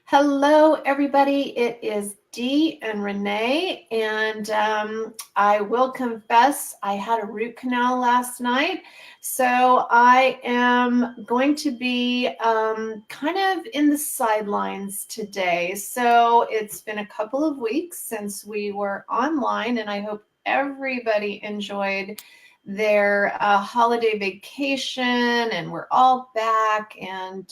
Hello, everybody. It is Dee and Renee, and I will confess I had a root canal last night, so I am going to be kind of in the sidelines today. So it's been a couple of weeks since we were online, and I hope everybody enjoyed their holiday vacation, and we're all back. And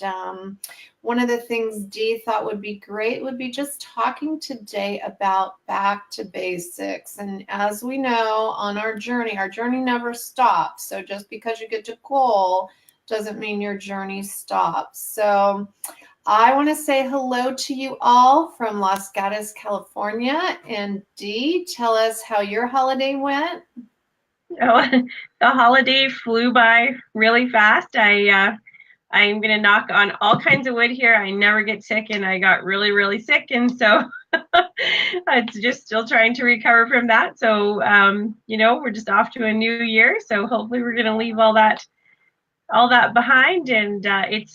one of the things Dee thought would be great would be just talking today about back to basics. And as we know, on our journey never stops. So just because you get to goal doesn't mean your journey stops. So I want to say hello to you all from Los Gatos, California. And Dee, tell us how your holiday went. Oh, the holiday flew by really fast. I'm gonna knock on all kinds of wood here. I never get sick, and I got really, really sick, and so it's just still trying to recover from that. So we're just off to a new year. So hopefully we're gonna leave all that behind. And I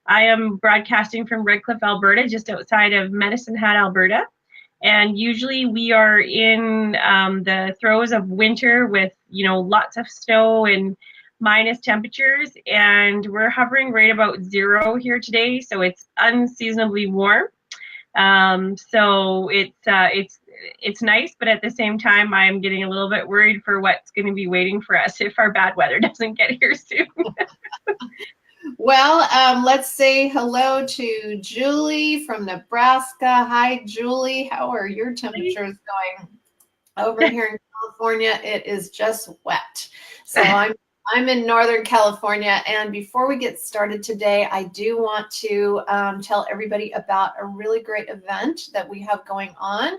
am broadcasting from Red Cliff, Alberta, just outside of Medicine Hat, Alberta. And usually we are in the throes of winter with, lots of snow and minus temperatures. And we're hovering right about 0 here today. So it's unseasonably warm. So it's nice, but at the same time, I'm getting a little bit worried for what's going to be waiting for us if our bad weather doesn't get here soon. Well, let's say hello to Julie from Nebraska. Hi, Julie. How are your temperatures going? Over here in California, it is just wet. So I'm in Northern California. And before we get started today, I do want to tell everybody about a really great event that we have going on.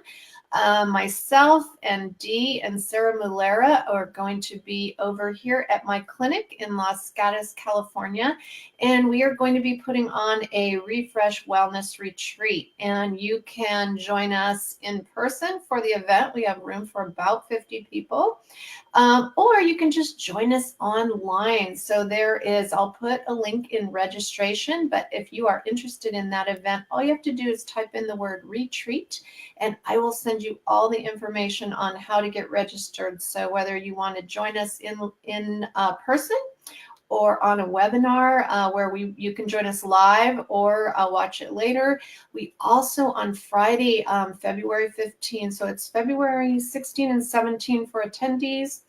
Myself and Dee and Sarah Mulera are going to be over here at my clinic in Los Gatos, California, and we are going to be putting on a Refresh Wellness Retreat. And you can join us in person for the event. We have room for about 50 people, or you can just join us online. So I'll put a link in registration, but if you are interested in that event, all you have to do is type in the word retreat, and I will send you all the information on how to get registered. So whether you want to join us in person or on a webinar where you can join us live or watch it later. We also on Friday, February 15, so it's February 16 and 17 for attendees.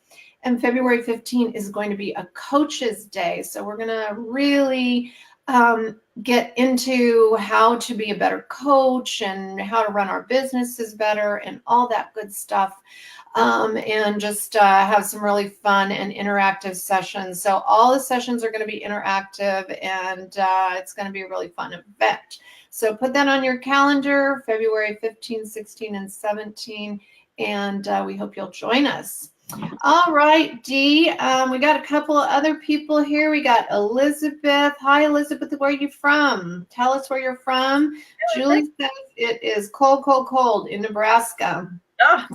And February 15 is going to be a coach's day. So we're going to really get into how to be a better coach and how to run our businesses better and all that good stuff. And just have some really fun and interactive sessions. So all the sessions are going to be interactive, and it's going to be a really fun event. So put that on your calendar, February 15, 16, and 17, and we hope you'll join us. All right, Dee, we got a couple of other people here. We got Elizabeth. Hi, Elizabeth. Where are you from? Tell us where you're from. Julie says it is cold, cold, cold in Nebraska. Oh.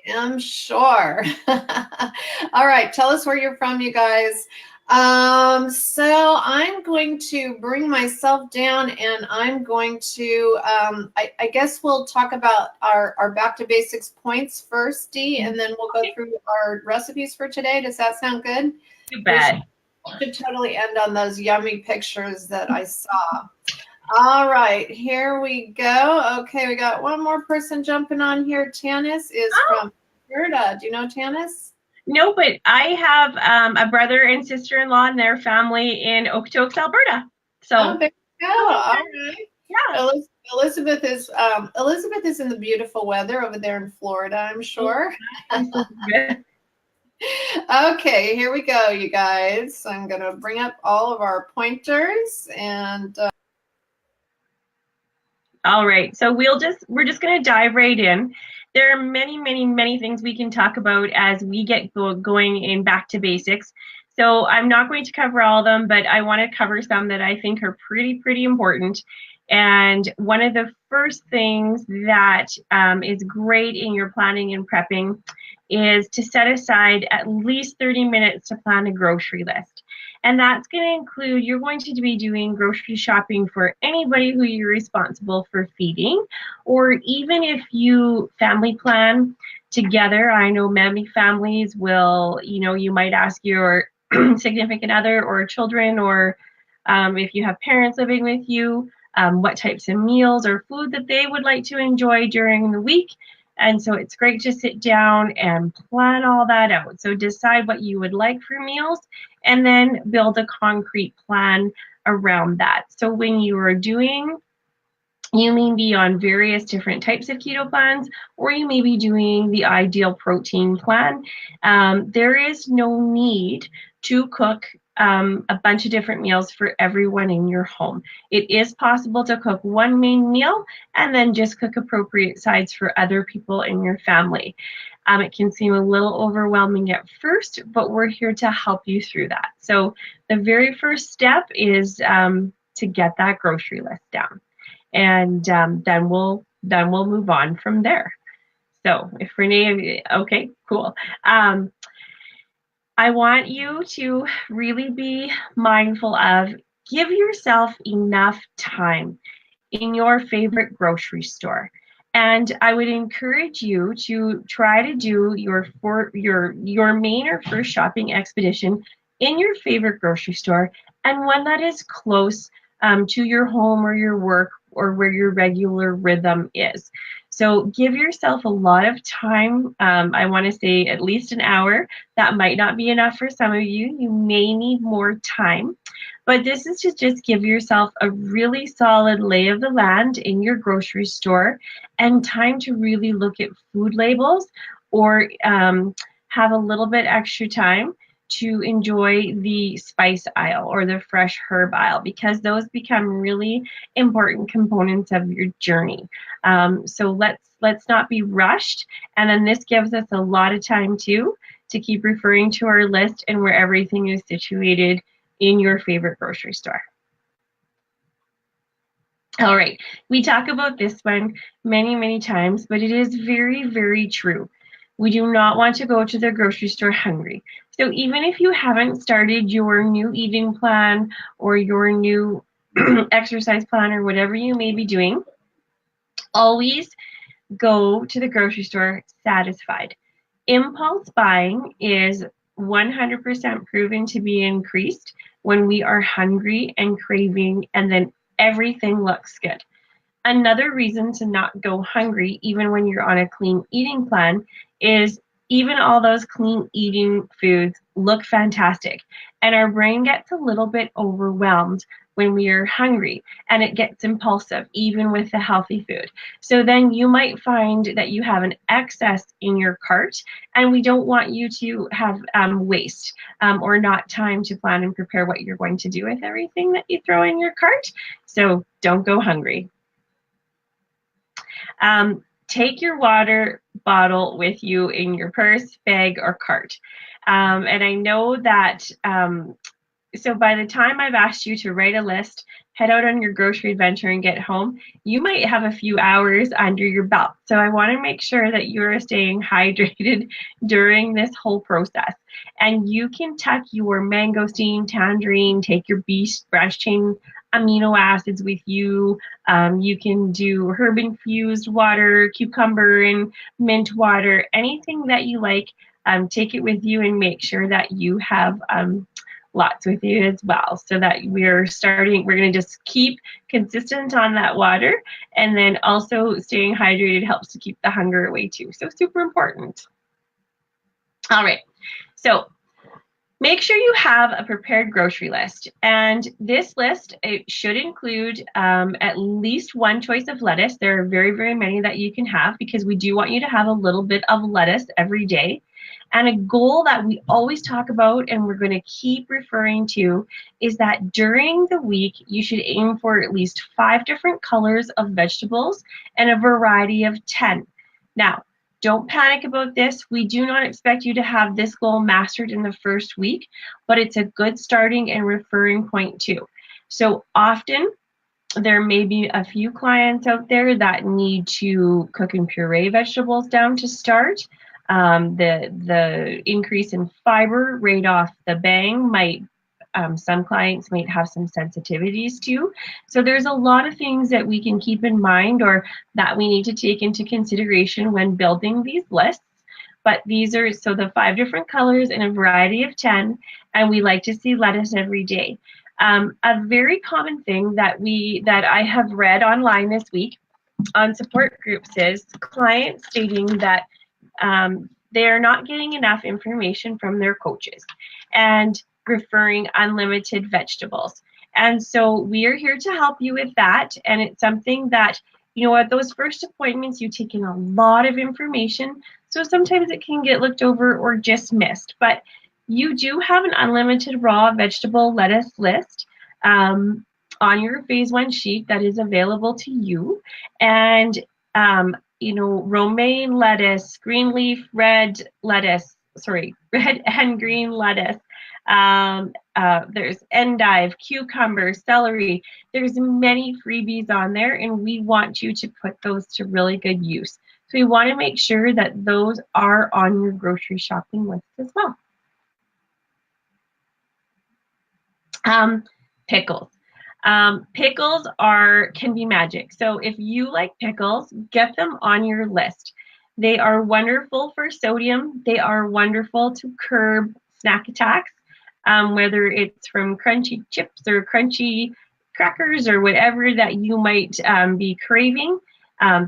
I am sure. All right, tell us where you're from, you guys. So I'm going to bring myself down, and I'm going to, I guess we'll talk about our back to basics points first, Dee, and then we'll go through our recipes for today. Does that sound good? Too bad. We should totally end on those yummy pictures that I saw. All right, here we go. Okay, we got one more person jumping on here. Tanis is from Alberta. Do you know Tanis? No, but I have a brother and sister-in-law and their family in Okotoks, Alberta. So there you go. All right. Yeah. Elizabeth is in the beautiful weather over there in Florida, I'm sure. Okay, here we go, you guys. I'm gonna bring up all of our pointers and. All right, so we're just going to dive right in. There are many, many, many things we can talk about as we get going in back to basics. So I'm not going to cover all of them, but I want to cover some that I think are pretty important. And one of the first things that is great in your planning and prepping is to set aside at least 30 minutes to plan a grocery list. And that's going to include, you're going to be doing grocery shopping for anybody who you're responsible for feeding, or even if you family plan together. I know many families will, you might ask your significant other or children, or if you have parents living with you, what types of meals or food that they would like to enjoy during the week. And so it's great to sit down and plan all that out. So decide what you would like for meals and then build a concrete plan around that. So when you are doing, you may be on various different types of keto plans, or you may be doing the ideal protein plan. There is no need to cook a bunch of different meals for everyone in your home. It is possible to cook one main meal and then just cook appropriate sides for other people in your family. It can seem a little overwhelming at first, but we're here to help you through that. So the very first step is to get that grocery list down. And then we'll move on from there. So if Renee, okay, cool. I want you to really be mindful of, give yourself enough time in your favorite grocery store. And I would encourage you to try to do your main or first shopping expedition in your favorite grocery store, and one that is close to your home or your work or where your regular rhythm is. So give yourself a lot of time. I want to say at least an hour. That might not be enough for some of you. You may need more time. But this is to just give yourself a really solid lay of the land in your grocery store and time to really look at food labels, or have a little bit extra time to enjoy the spice aisle or the fresh herb aisle, because those become really important components of your journey. So let's not be rushed. And then this gives us a lot of time too to keep referring to our list and where everything is situated in your favorite grocery store. All right, we talk about this one many, many times, but it is very, very true. We do not want to go to the grocery store hungry. So even if you haven't started your new eating plan or your new exercise plan or whatever you may be doing, always go to the grocery store satisfied. Impulse buying is 100% proven to be increased when we are hungry and craving, and then everything looks good. Another reason to not go hungry, even when you're on a clean eating plan, is even all those clean eating foods look fantastic, and our brain gets a little bit overwhelmed when we are hungry, and it gets impulsive even with the healthy food. So then you might find that you have an excess in your cart, and we don't want you to have waste or not time to plan and prepare what you're going to do with everything that you throw in your cart. So don't go hungry. Take your water bottle with you in your purse, bag, or cart. And I know that, so by the time I've asked you to write a list, head out on your grocery adventure and get home, you might have a few hours under your belt. So I want to make sure that you're staying hydrated during this whole process. And you can tuck your mangosteen, tangerine, take your beef branched chain amino acids with you. You can do herb-infused water, cucumber and mint water, anything that you like. Take it with you and make sure that you have lots with you as well, so that we're going to just keep consistent on that water, and then also staying hydrated helps to keep the hunger away too. So super important. All right, so make sure you have a prepared grocery list, and this list, it should include at least one choice of lettuce. There are very, very many that you can have, because we do want you to have a little bit of lettuce every day. And a goal that we always talk about and we're going to keep referring to is that during the week, you should aim for at least 5 different colors of vegetables and a variety of 10. Now, don't panic about this. We do not expect you to have this goal mastered in the first week, but it's a good starting and referring point too. So often, there may be a few clients out there that need to cook and puree vegetables down to start. The increase in fiber right off the bang might, some clients might have some sensitivities to. So there's a lot of things that we can keep in mind or that we need to take into consideration when building these lists. But these are, so the 5 different colors in a variety of 10, and we like to see lettuce every day. A very common thing that I have read online this week on support groups is clients stating that they are not getting enough information from their coaches and referring unlimited vegetables. And so we are here to help you with that. And it's something that, you know, at those first appointments, you take in a lot of information. So sometimes it can get looked over or just missed. But you do have an unlimited raw vegetable lettuce list on your phase 1 sheet that is available to you. And you know, romaine lettuce, green leaf, red and green lettuce. There's endive, cucumber, celery. There's many freebies on there, and we want you to put those to really good use. So we want to make sure that those are on your grocery shopping list as well. Pickles. Pickles can be magic. So if you like pickles, get them on your list. They are wonderful for sodium. They are wonderful to curb snack attacks, whether it's from crunchy chips or crunchy crackers or whatever that you might be craving.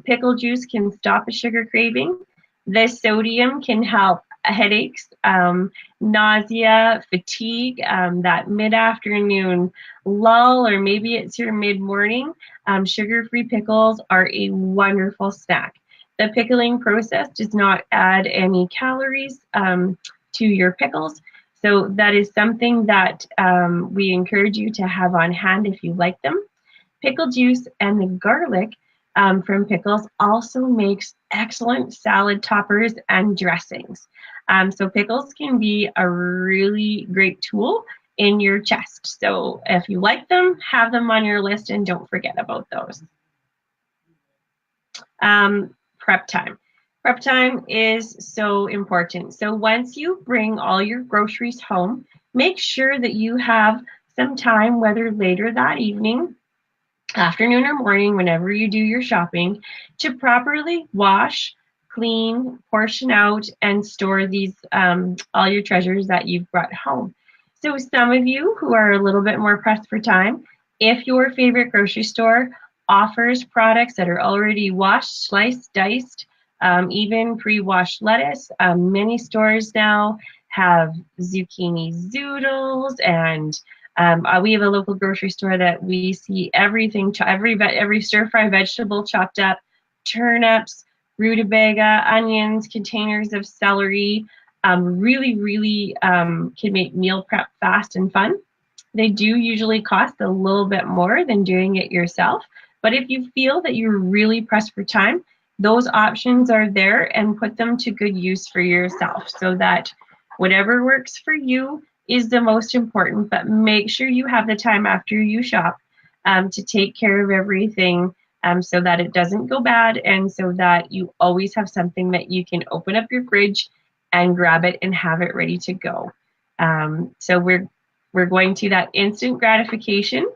Pickle juice can stop a sugar craving. The sodium can help headaches, nausea, fatigue, that mid-afternoon lull, or maybe it's your mid-morning. Sugar-free pickles are a wonderful snack. The pickling process does not add any calories to your pickles, so that is something that we encourage you to have on hand if you like them. Pickle juice and the garlic from pickles also makes excellent salad toppers and dressings. So pickles can be a really great tool in your chest. So if you like them, have them on your list and don't forget about those. Prep time. Prep time is so important. So once you bring all your groceries home, make sure that you have some time, whether later that evening, afternoon, or morning, whenever you do your shopping, to properly wash, clean, portion out, and store these all your treasures that you've brought home. So some of you who are a little bit more pressed for time, if your favorite grocery store offers products that are already washed, sliced, diced, even pre-washed lettuce, many stores now have zucchini zoodles, and we have a local grocery store that we see everything, every stir-fry vegetable chopped up, turnips, rutabaga, onions, containers of celery. Really can make meal prep fast and fun. They do usually cost a little bit more than doing it yourself, but if you feel that you're really pressed for time, those options are there, and put them to good use for yourself so that whatever works for you is the most important. But make sure you have the time after you shop to take care of everything so that it doesn't go bad, and so that you always have something that you can open up your fridge and grab it and have it ready to go. So we're going to that instant gratification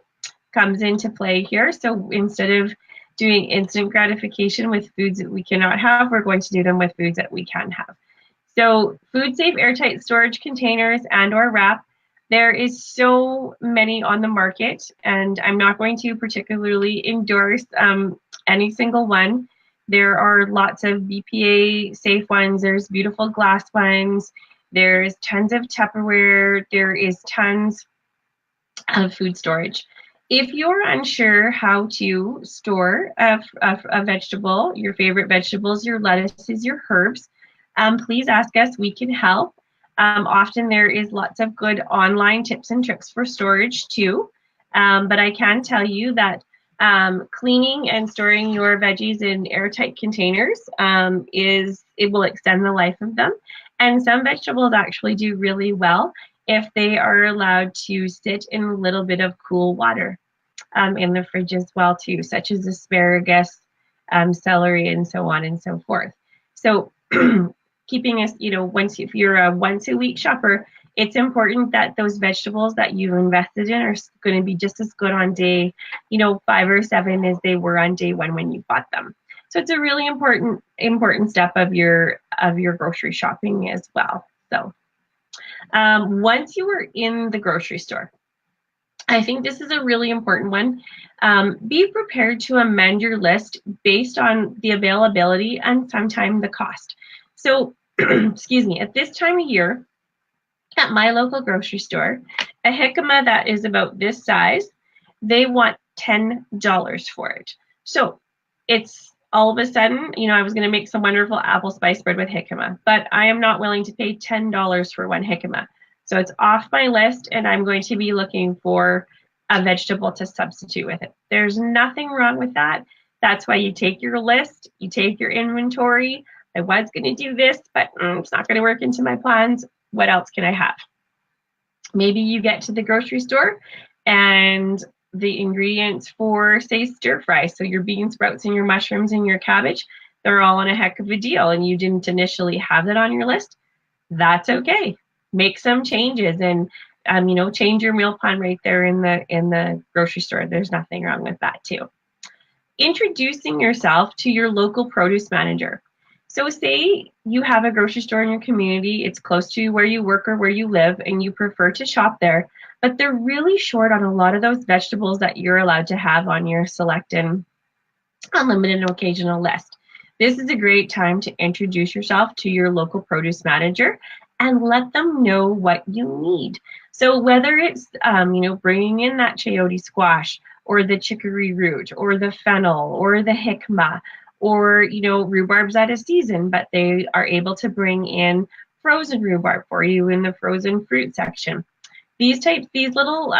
comes into play here. So instead of doing instant gratification with foods that we cannot have, we're going to do them with foods that we can have. So food safe airtight storage containers and or wrap. There is so many on the market, and I'm not going to particularly endorse any single one. There are lots of BPA safe ones. There's beautiful glass ones. There's tons of Tupperware. There is tons of food storage. If you're unsure how to store a vegetable, your favorite vegetables, your lettuces, your herbs, please ask us. We can help. Often there is lots of good online tips and tricks for storage too. But I can tell you that cleaning and storing your veggies in airtight containers it will extend the life of them. And some vegetables actually do really well if they are allowed to sit in a little bit of cool water in the fridge as well too, such as asparagus, celery, and so on and so forth. So keeping us, you know, if you're a once a week shopper, it's important that those vegetables that you've invested in are going to be just as good on day, you know, 5 or 7 as they were on day 1 when you bought them. So it's a really important step of your grocery shopping as well. So once you are in the grocery store, I think this is a really important one. Be prepared to amend your list based on the availability and sometimes the cost. So, excuse me, at this time of year, at my local grocery store, a jicama that is about this size, they want $10 for it. So it's all of a sudden, you know, I was going to make some wonderful apple spice bread with jicama, but I am not willing to pay $10 for one jicama. So it's off my list, and I'm going to be looking for a vegetable to substitute with it. There's nothing wrong with that. That's why you take your list, you take your inventory. I was going to do this, but it's not going to work into my plans. What else can I have? Maybe you get to the grocery store and the ingredients for, say, stir fry, so your bean sprouts and your mushrooms and your cabbage, they're all on a heck of a deal, and you didn't initially have that on your list. That's okay. Make some changes and you know, change your meal plan right there in the grocery store. There's nothing wrong with that too. Introducing yourself to your local produce manager. So say you have a grocery store in your community, it's close to where you work or where you live, and you prefer to shop there, but they're really short on a lot of those vegetables that you're allowed to have on your select and unlimited and occasional list. This is a great time to introduce yourself to your local produce manager and let them know what you need. So whether it's you know, bringing in that chayote squash or the chicory root or the fennel or the jicama, or, you know, rhubarb's out of season, but they are able to bring in frozen rhubarb for you in the frozen fruit section. These little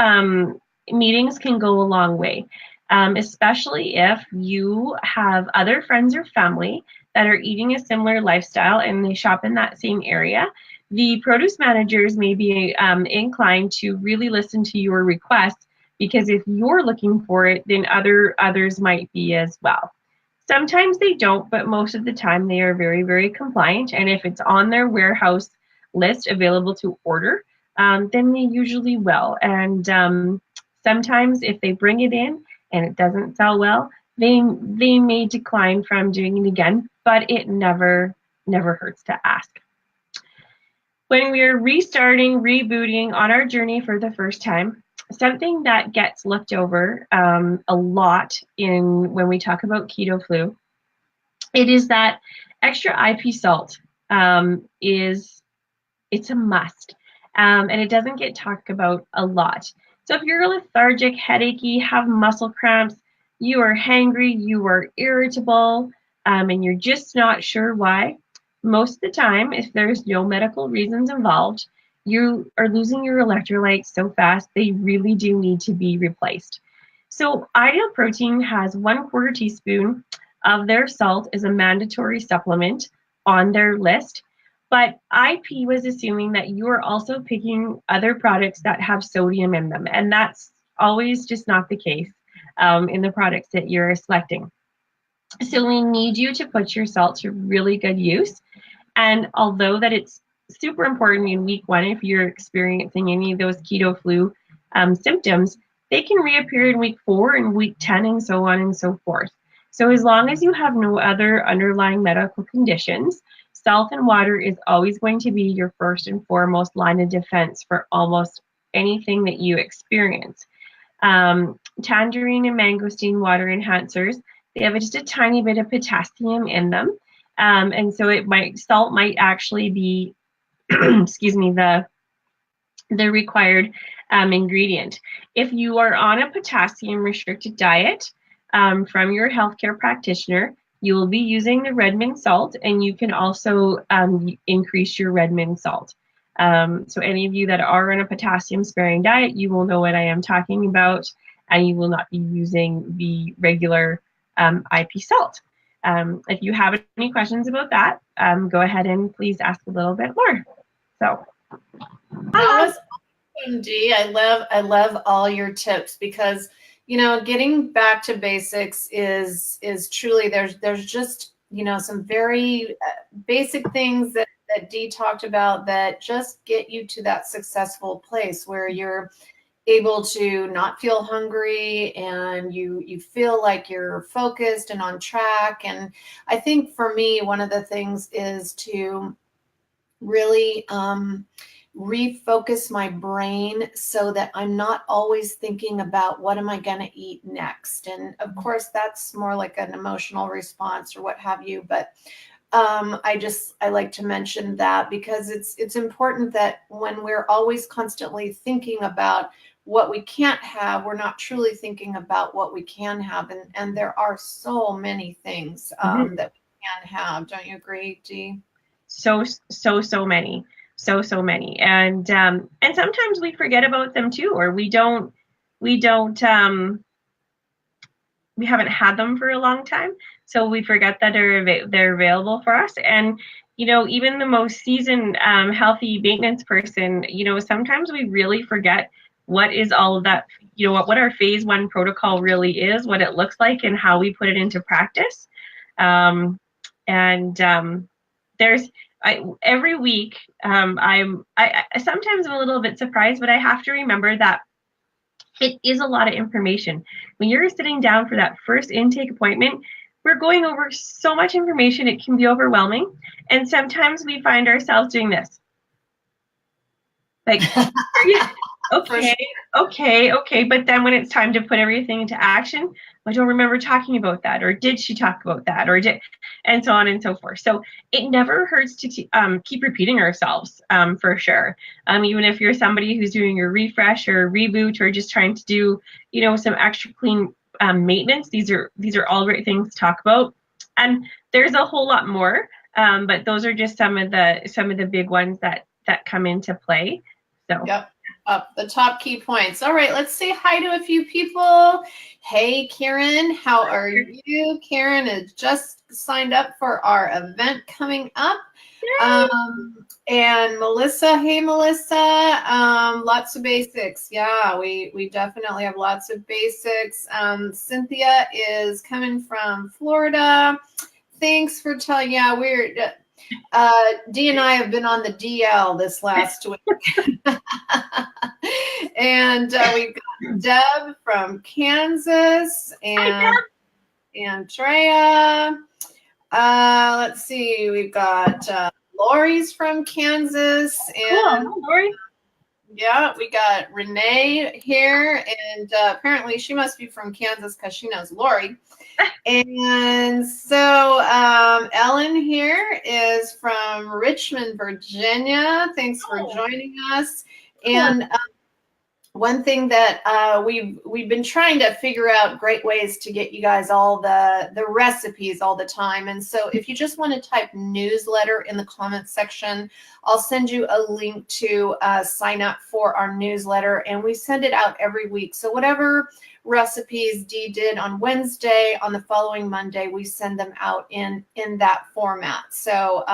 meetings can go a long way, especially if you have other friends or family that are eating a similar lifestyle and they shop in that same area. The produce managers may be inclined to really listen to your requests, because if you're looking for it, then others might be as well. Sometimes they don't, but most of the time they are very, very compliant. And if it's on their warehouse list available to order, then they usually will. And sometimes if they bring it in and it doesn't sell well, they may decline from doing it again, but it never hurts to ask. When we are restarting, rebooting on our journey for the first time, something that gets looked over a lot when we talk about keto flu, it is that extra IP salt. It's a must, and it doesn't get talked about a lot. So if you're lethargic, headachy, have muscle cramps, you are hangry, you are irritable, and you're just not sure why, most of the time, if there's no medical reasons involved, you are losing your electrolytes so fast, they really do need to be replaced. So Ideal Protein has 1/4 teaspoon of their salt as a mandatory supplement on their list, but IP was assuming that you are also picking other products that have sodium in them, and that's always just not the case in the products that you're selecting. So we need you to put your salt to really good use. And although that it's super important in week 1, if you're experiencing any of those keto flu symptoms, they can reappear in week 4 and week 10 and so on and so forth. So as long as you have no other underlying medical conditions, salt and water is always going to be your first and foremost line of defense for almost anything that you experience. Tangerine and mangosteen water enhancers, they have just a tiny bit of potassium in them. And so salt might actually be, excuse me, the required ingredient. If you are on a potassium restricted diet from your healthcare practitioner, you will be using the Redmond salt, and you can also increase your Redmond salt. So any of you that are on a potassium sparing diet, you will know what I am talking about, and you will not be using the regular IP salt. If you have any questions about that, go ahead and please ask a little bit more. So that was awesome, Dee. I love all your tips, because getting back to basics is truly, there's just some very basic things that that Dee talked about that just get you to that successful place where you're able to not feel hungry and you feel like you're focused and on track. And I think for me, one of the things is to really refocus my brain so that I'm not always thinking about what am I going to eat next. And of course, that's more like an emotional response or what have you. But I like to mention that because it's important that when we're always constantly thinking about what we can't have, we're not truly thinking about what we can have. And there are so many things that we can have. Don't you agree, Dee? So many. So many. And sometimes we forget about them too, or we haven't had them for a long time. So we forget that they're available for us. And, even the most seasoned healthy maintenance person, sometimes we really forget what is all of that, what our phase 1 protocol really is, what it looks like, and how we put it into practice. Every week, I sometimes I'm a little bit surprised, but I have to remember that it is a lot of information. When you're sitting down for that first intake appointment, we're going over so much information, it can be overwhelming. And sometimes we find ourselves doing this. Like, okay. But then when it's time to put everything into action, I don't remember talking about that, or did she talk about that, and so on and so forth. So it never hurts to keep repeating ourselves, for sure. Even if you're somebody who's doing a refresh or a reboot or just trying to do, some extra clean maintenance, these are all great things to talk about. And there's a whole lot more, but those are just some of the big ones that come into play. So. Yep. Up the top key points. All right, let's say hi to a few people. Hey, Karen, how are you? Karen has just signed up for our event coming up. And Melissa, hey, Melissa, lots of basics. Yeah, we definitely have lots of basics. Cynthia is coming from Florida. Thanks for telling. Yeah, Dee and I have been on the DL this last week. And we've got Deb from Kansas and Andrea. Let's see, we've got Lori's from Kansas. And cool. Lori. Yeah, we got Renee here, and apparently she must be from Kansas because she knows Lori. And so Ellen here is from Richmond, Virginia. Thanks for joining us. And one thing that we've been trying to figure out great ways to get you guys all the recipes all the time. And so if you just want to type newsletter in the comments section, I'll send you a link to sign up for our newsletter, and we send it out every week. So whatever recipes Dee did on Wednesday, on the following Monday, we send them out in that format. So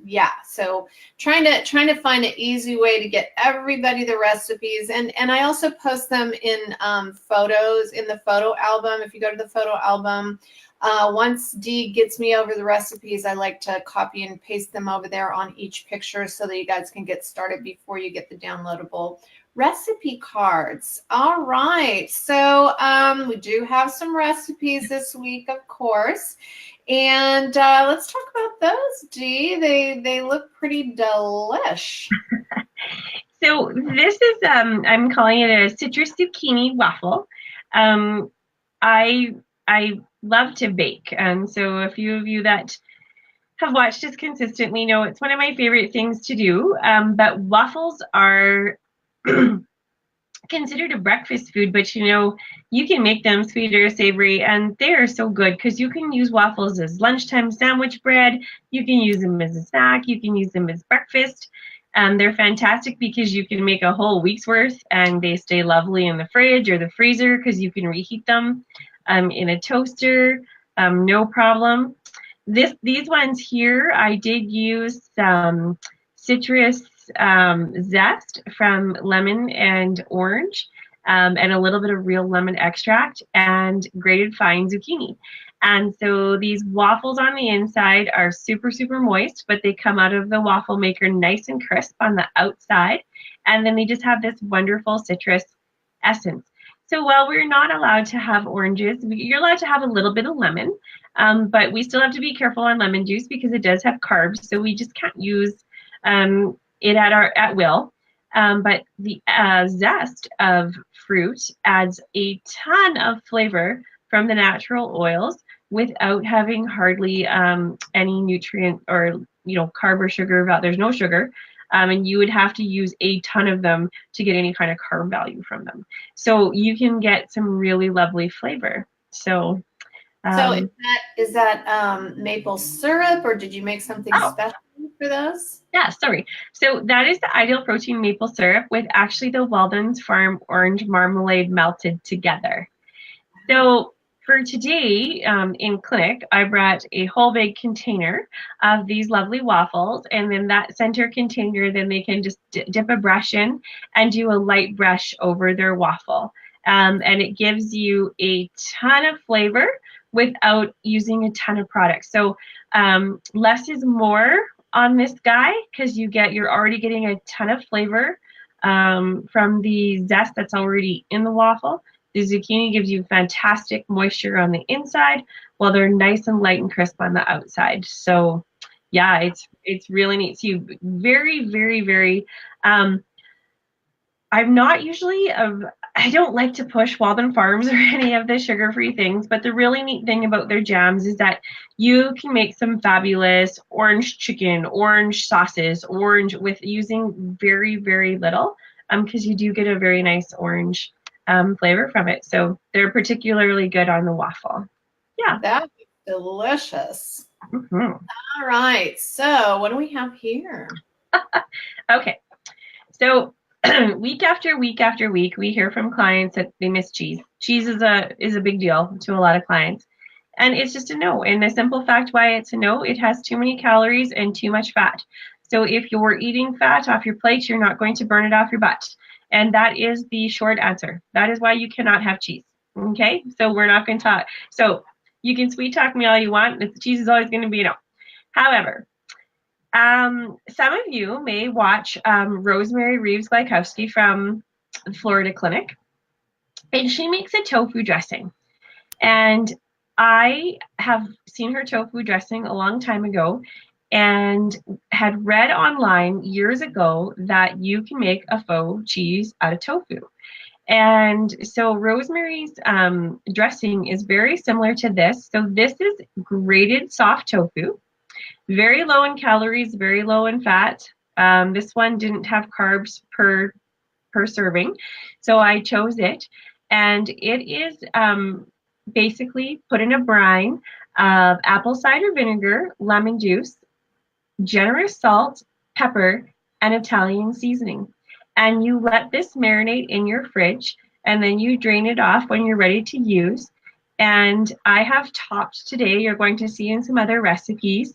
yeah, so trying to find an easy way to get everybody the recipes, and I also post them in photos in the photo album. If you go to the photo album, once Dee gets me over the recipes, I like to copy and paste them over there on each picture so that you guys can get started before you get the downloadable recipe cards. All right, so we do have some recipes this week, of course, and let's talk about those, Dee. They look pretty delish. So this is I'm calling it a citrus zucchini waffle. I love to bake, and so a few of you that have watched us consistently know it's one of my favorite things to do. But waffles are considered a breakfast food, but you can make them sweet or savory, and they are so good because you can use waffles as lunchtime sandwich bread. You can use them as a snack. You can use them as breakfast. They're fantastic because you can make a whole week's worth, and they stay lovely in the fridge or the freezer because you can reheat them in a toaster, no problem. These ones here, I did use some citrus zest from lemon and orange, and a little bit of real lemon extract and grated fine zucchini. And so these waffles on the inside are super, super moist, but they come out of the waffle maker nice and crisp on the outside. And then they just have this wonderful citrus essence. So while we're not allowed to have oranges, you're allowed to have a little bit of lemon, but we still have to be careful on lemon juice because it does have carbs. So we just can't use it at will. But the zest of fruit adds a ton of flavor from the natural oils without having hardly any nutrient or carb or sugar. There's no sugar. And you would have to use a ton of them to get any kind of carb value from them. So you can get some really lovely flavor. So is that maple syrup, or did you make something special for those? Yeah, sorry. So that is the Ideal Protein maple syrup with actually the Weldon's Farm orange marmalade melted together. So for today in clinic, I brought a whole big container of these lovely waffles, and then that center container, then they can just dip a brush in and do a light brush over their waffle. And it gives you a ton of flavor without using a ton of product. So less is more on this guy because you're already getting a ton of flavor from the zest that's already in the waffle. The zucchini gives you fantastic moisture on the inside while they're nice and light and crisp on the outside. So yeah, it's really neat. So you very, very, very, I'm not usually I don't like to push Walden Farms or any of the sugar-free things, but the really neat thing about their jams is that you can make some fabulous orange chicken, orange sauces, orange with using very, very little, because you do get a very nice orange flavor from it. So they're particularly good on the waffle. Yeah. That's delicious. Mm-hmm. All right. So what do we have here? Okay. So week after week after week, we hear from clients that they miss cheese. Cheese is a big deal to a lot of clients. And it's just a no. And the simple fact why it's a no, it has too many calories and too much fat. So if you're eating fat off your plate, you're not going to burn it off your butt. And that is the short answer. That is why you cannot have cheese. Okay? So we're not going to talk. So you can sweet talk me all you want. The cheese is always going to be a no. However, some of you may watch Rosemary Reeves-Glykowski from the Florida Clinic, and she makes a tofu dressing. And I have seen her tofu dressing a long time ago and had read online years ago that you can make a faux cheese out of tofu. And so Rosemary's dressing is very similar to this. So this is grated soft tofu. Very low in calories, very low in fat. This one didn't have carbs per serving, so I chose it. And it is basically put in a brine of apple cider vinegar, lemon juice, generous salt, pepper, and Italian seasoning. And you let this marinate in your fridge, and then you drain it off when you're ready to use. And I have topped today, you're going to see in some other recipes,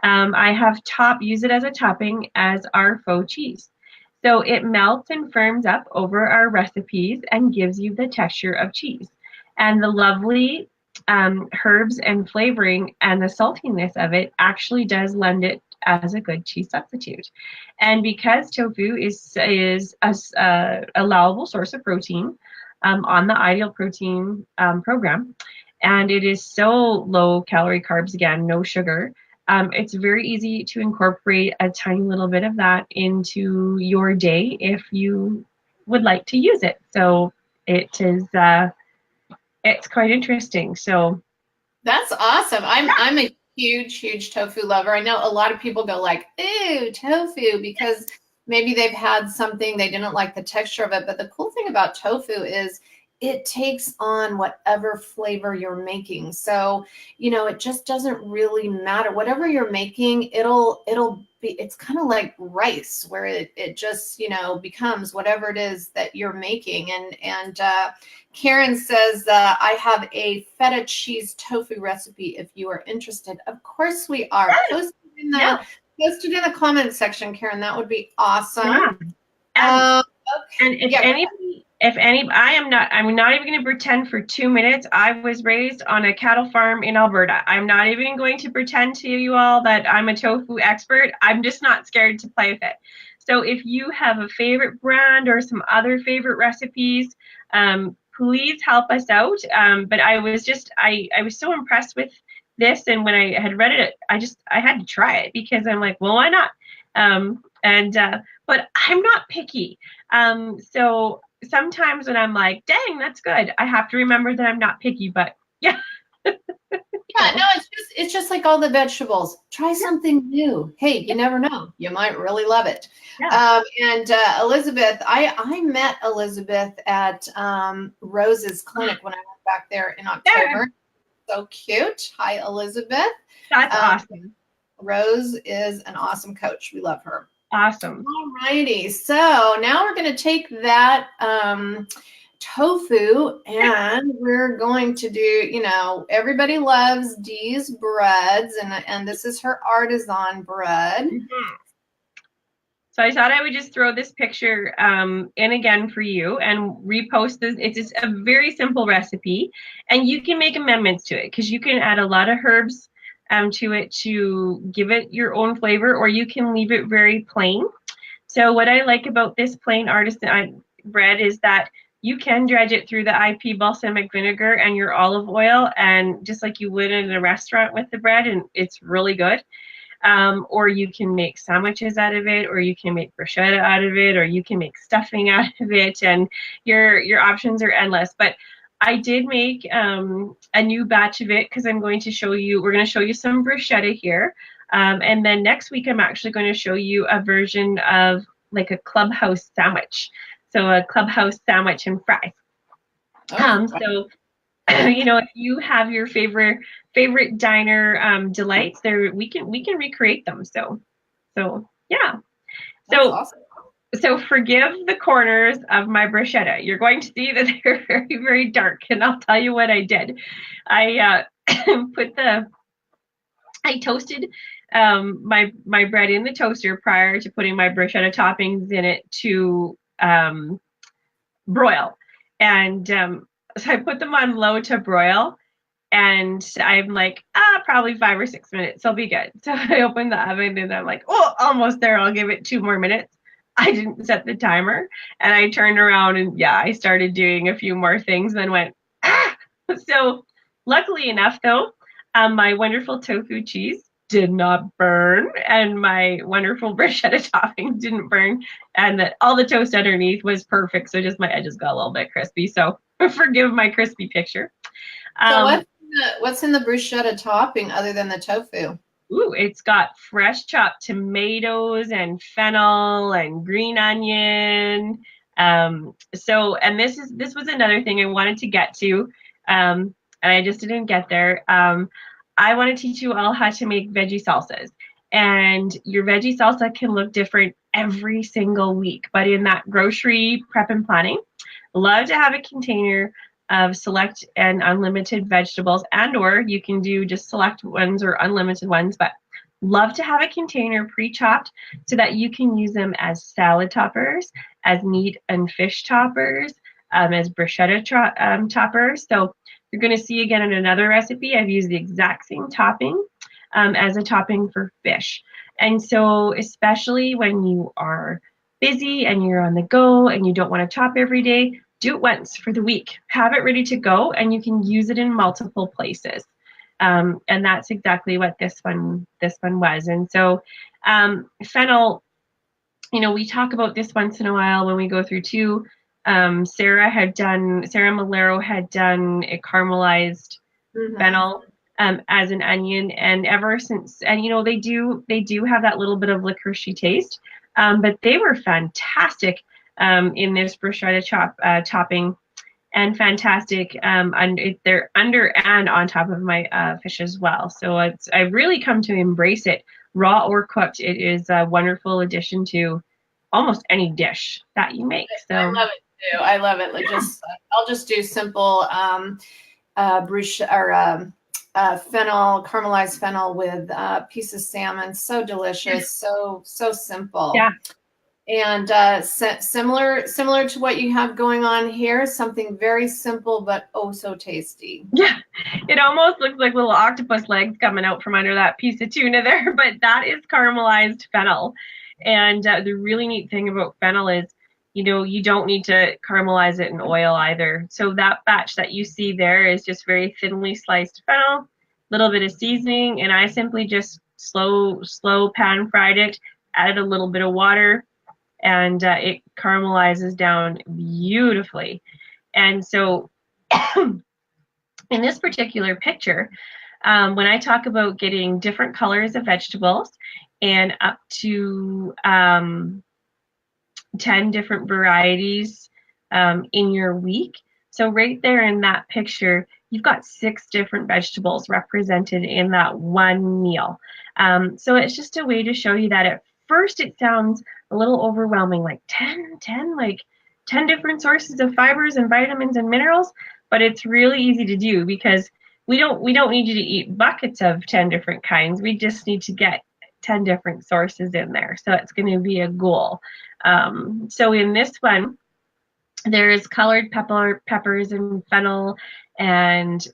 I have use it as a topping as our faux cheese. So it melts and firms up over our recipes and gives you the texture of cheese. And the lovely herbs and flavoring and the saltiness of it actually does lend it as a good cheese substitute. And because tofu is a allowable source of protein on the Ideal Protein program, and it is so low calorie carbs, again, no sugar, it's very easy to incorporate a tiny little bit of that into your day if you would like to use it. So it is, it's quite interesting. So that's awesome. I'm a huge tofu lover. I know a lot of people go like, ooh, tofu, because maybe they've had something, they didn't like the texture of it. But the cool thing about tofu is it takes on whatever flavor you're making. So, it just doesn't really matter. Whatever you're making, it'll be, it's kind of like rice where it just, becomes whatever it is that you're making. And Karen says, I have a feta cheese tofu recipe if you are interested. Of course we are. Post it in the comment section, Karen. That would be awesome. Yeah. And if I'm not even going to pretend for 2 minutes. I was raised on a cattle farm in Alberta. I'm not even going to pretend to you all that I'm a tofu expert. I'm just not scared to play with it. So if you have a favorite brand or some other favorite recipes, please help us out. But I was so impressed with this, and when I had read it, I had to try it because I'm like, well, why not? But I'm not picky. So sometimes when I'm like, dang, that's good, I have to remember that I'm not picky. But yeah. Yeah, no, it's just like all the vegetables. Try something new. Hey, you never know. You might really love it. Yeah. And Elizabeth, I met Elizabeth at Rose's clinic when I went back there in October. So cute. Hi, Elizabeth. That's awesome. Rose is an awesome coach. We love her. Awesome. All righty. So now we're going to take that tofu and we're going to do, you know, everybody loves Dee's breads, and this is her artisan bread. Mm-hmm. So I thought I would just throw this picture in again for you and repost this. It's just a very simple recipe, and you can make amendments to it because you can add a lot of herbs to it to give it your own flavor, or you can leave it very plain. So what I like about this plain artisan bread is that you can dredge it through the IP balsamic vinegar and your olive oil, and just like you would in a restaurant with the bread, and it's really good. Or you can make sandwiches out of it, or you can make bruschetta out of it, or you can make stuffing out of it, and your options are endless. But I did make a new batch of it because we're going to show you some bruschetta here. And then next week, I'm actually going to show you a version of like a clubhouse sandwich. So a clubhouse sandwich and fries. So, you know, if you have your favorite diner delights, we can recreate them. So yeah. So awesome. So forgive the corners of my bruschetta. You're going to see that they're very, very dark, and I'll tell you what I did. I I toasted my bread in the toaster prior to putting my bruschetta toppings in it to broil. And so I put them on low to broil, and I'm like, probably 5 or 6 minutes, I'll be good. So I opened the oven and I'm like, oh, almost there, I'll give it 2 more minutes. I didn't set the timer, and I turned around and I started doing a few more things, then went, So luckily enough though, my wonderful tofu cheese did not burn, and my wonderful bruschetta topping didn't burn, and that all the toast underneath was perfect. So just my edges got a little bit crispy. So forgive my crispy picture. So what's in the bruschetta topping other than the tofu? Ooh, it's got fresh chopped tomatoes and fennel and green onion. And this was another thing I wanted to get to, and I just didn't get there. I want to teach you all how to make veggie salsas, and your veggie salsa can look different every single week. But in that grocery prep and planning, love to have a container of select and unlimited vegetables, and or you can do just select ones or unlimited ones, but love to have a container pre-chopped so that you can use them as salad toppers, as meat and fish toppers, as bruschetta toppers. So you're going to see again in another recipe, I've used the exact same topping as a topping for fish. And so especially when you are busy and you're on the go and you don't want to chop every day, do it once for the week. Have it ready to go, and you can use it in multiple places. And that's exactly what this one was. And so fennel, you know, we talk about this once in a while when we go through too. Sarah Malero had done a caramelized fennel as an onion, and ever since, and you know, they do have that little bit of licoricey taste, but they were fantastic in this bruschetta topping, and fantastic. And they're under and on top of my fish as well. So I've really come to embrace it, raw or cooked. It is a wonderful addition to almost any dish that you make. So I love it too. I love it. Like I'll just do simple fennel, caramelized fennel with a piece of salmon. So delicious. So simple. Yeah. And similar to what you have going on here, something very simple but oh so tasty. Yeah, it almost looks like little octopus legs coming out from under that piece of tuna there, but that is caramelized fennel. And the really neat thing about fennel is, you know, you don't need to caramelize it in oil either. So that batch that you see there is just very thinly sliced fennel, little bit of seasoning, and I simply just slow pan fried it, added a little bit of water, and it caramelizes down beautifully. And so in this particular picture, when I talk about getting different colors of vegetables and up to 10 different varieties in your week, so right there in that picture, you've got 6 different vegetables represented in that one meal. So it's just a way to show you that at first it sounds a little overwhelming, like 10 different sources of fibers and vitamins and minerals, but it's really easy to do because we don't need you to eat buckets of 10 different kinds. We just need to get 10 different sources in there. So it's going to be a goal. So in this one, there's colored peppers and fennel and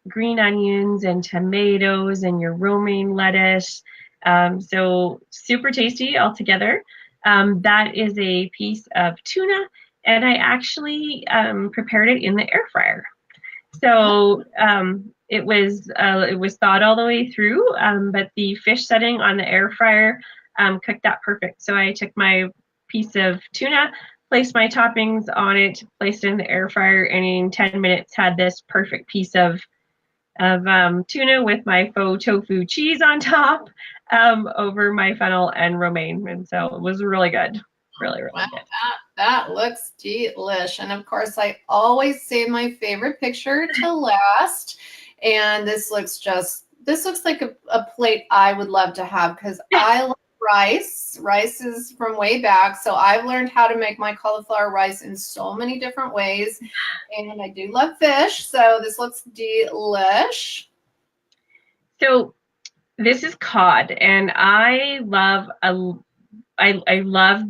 green onions and tomatoes and your romaine lettuce. So super tasty altogether. That is a piece of tuna, and I actually prepared it in the air fryer. So it was thawed all the way through, but the fish setting on the air fryer cooked that perfect. So I took my piece of tuna, placed my toppings on it, placed it in the air fryer, and in 10 minutes had this perfect piece of tuna with my faux tofu cheese on top over my fennel and romaine. And so it was really good. Really Wow, good. that looks delish. And of course, I always save my favorite picture to last. And this looks like a plate I would love to have because I love rice. Rice is from way back. So I've learned how to make my cauliflower rice in so many different ways. And I do love fish. So this looks delish. So this is cod, and I love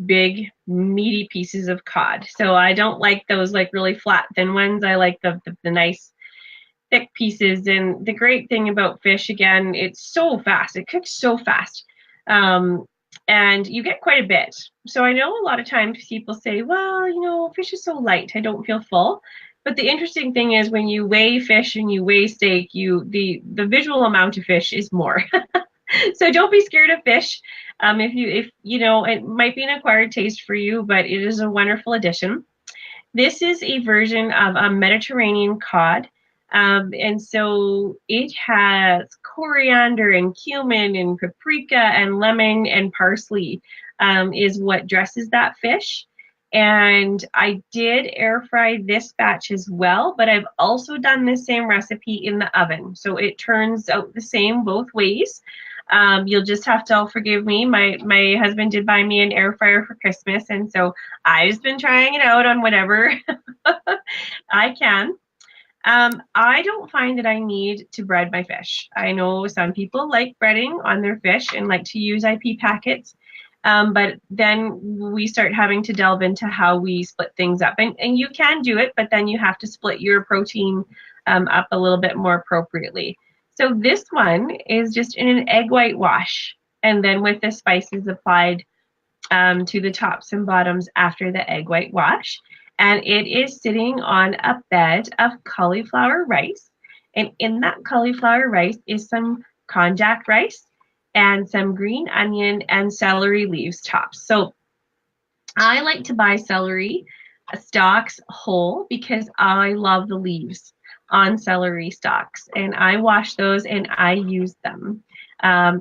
big meaty pieces of cod. So I don't like those like really flat thin ones. I like the nice thick pieces. And the great thing about fish, again, it's so fast. It cooks so fast. And you get quite a bit. So I know a lot of times people say, well, you know, fish is so light, I don't feel full. But the interesting thing is when you weigh fish and you weigh steak, the visual amount of fish is more. So don't be scared of fish. If you know, it might be an acquired taste for you, but it is a wonderful addition. This is a version of a Mediterranean cod. And so it has coriander and cumin and paprika and lemon and parsley is what dresses that fish. And I did air fry this batch as well, but I've also done the same recipe in the oven. So it turns out the same both ways. You'll just have to all forgive me. My husband did buy me an air fryer for Christmas, and so I've just been trying it out on whatever I can. I don't find that I need to bread my fish. I know some people like breading on their fish and like to use IP packets, but then we start having to delve into how we split things up. And you can do it, but then you have to split your protein up a little bit more appropriately. So this one is just in an egg white wash, and then with the spices applied to the tops and bottoms after the egg white wash. And it is sitting on a bed of cauliflower rice. And in that cauliflower rice is some konjac rice and some green onion and celery leaves tops. So I like to buy celery stalks whole because I love the leaves on celery stalks. And I wash those and I use them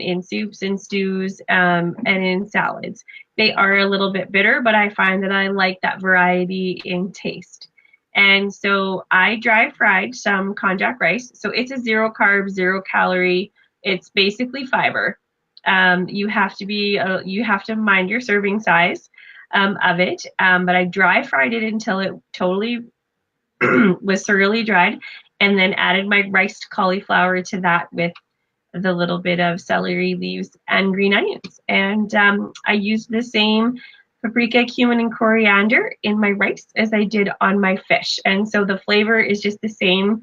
in soups and stews and in salads. They are a little bit bitter, but I find that I like that variety in taste. And so I dry fried some konjac rice. So it's a 0 carb, 0 calorie. It's basically fiber. You have to mind your serving size of it. But I dry fried it until it totally was thoroughly dried, and then added my riced cauliflower to that with the little bit of celery leaves and green onions. And I used the same paprika, cumin, and coriander in my rice as I did on my fish. And so the flavor is just the same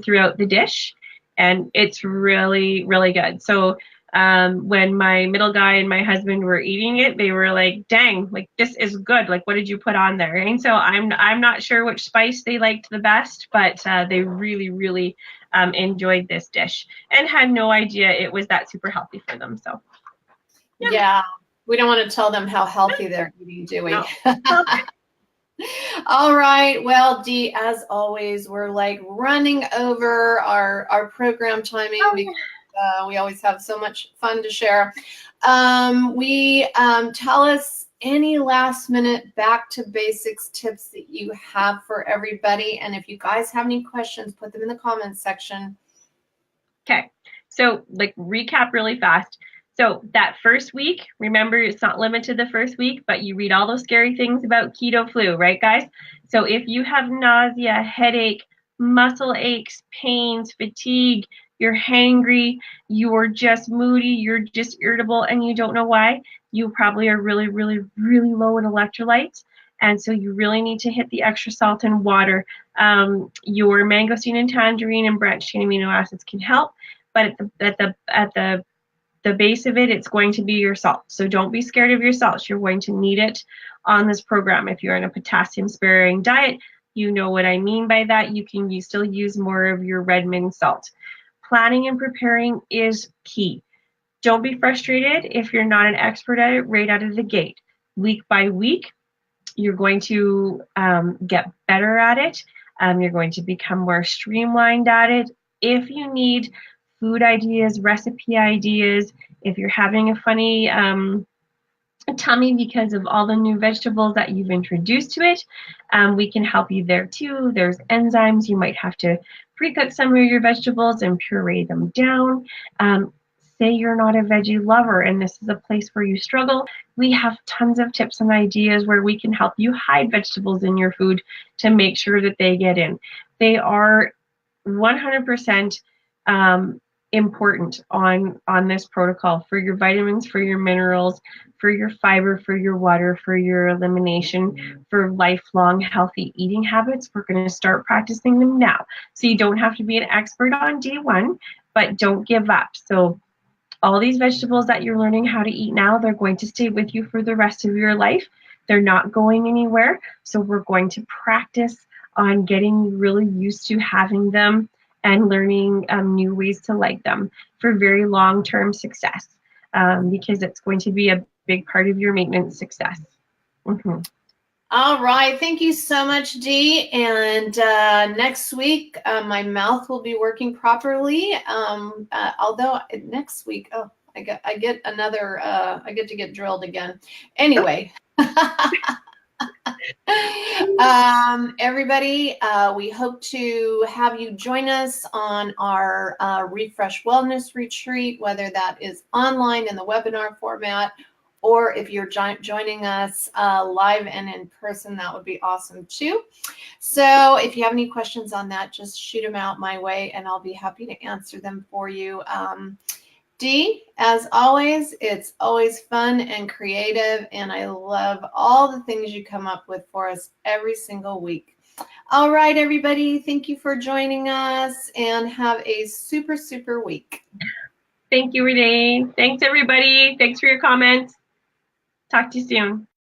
throughout the dish. And it's really, really good. So when my middle guy and my husband were eating it, they were like, dang, like this is good. Like, what did you put on there? And so I'm not sure which spice they liked the best, but they really, really enjoyed this dish and had no idea it was that super healthy for them. So yeah, we don't want to tell them how healthy they're eating, do we? No. All right. Well, Dee, as always, we're like running over our program timing because we always have so much fun to share. Tell us any last minute back to basics tips that you have for everybody. And if you guys have any questions, put them in the comments section. Okay. So like recap really fast. So that first week, remember, it's not limited to the first week, but you read all those scary things about keto flu, right, guys? So if you have nausea, headache, muscle aches, pains, fatigue, you're hangry, you're just moody, you're just irritable, and you don't know why, you probably are really, really, really low in electrolytes. And so you really need to hit the extra salt and water. Your mangosteen and tangerine and branched chain amino acids can help, but at the base of it, it's going to be your salt. So don't be scared of your salts. You're going to need it on this program. If you're in a potassium sparing diet, you know what I mean by that. You can still use more of your Redmond salt. Planning and preparing is key. Don't be frustrated if you're not an expert at it right out of the gate. Week by week, you're going to get better at it. You're going to become more streamlined at it. If you need food ideas, recipe ideas, if you're having a funny tummy because of all the new vegetables that you've introduced to it, we can help you there too. There's enzymes. You might have to pre-cook some of your vegetables and puree them down. Say you're not a veggie lover and this is a place where you struggle. We have tons of tips and ideas where we can help you hide vegetables in your food to make sure that they get in. They are 100% important on this protocol for your vitamins, for your minerals, for your fiber, for your water, for your elimination, for lifelong healthy eating habits. We're going to start practicing them now. So you don't have to be an expert on day one, but don't give up. So all these vegetables that you're learning how to eat now, they're going to stay with you for the rest of your life. They're not going anywhere. So we're going to practice on getting really used to having them and learning new ways to like them for very long-term success, because it's going to be a big part of your maintenance success. All right. Thank you so much, Dee. And next week, my mouth will be working properly. Although next week, oh, I get to get drilled again. Anyway. Everybody, we hope to have you join us on our Refresh Wellness Retreat, whether that is online in the webinar format, or if you're joining us live and in person, that would be awesome too. So if you have any questions on that, just shoot them out my way and I'll be happy to answer them for you. Dee, as always, it's always fun and creative, and I love all the things you come up with for us every single week. All right, everybody, thank you for joining us, and have a super, super week. Thank you, Renee. Thanks, everybody. Thanks for your comments. Talk to you soon.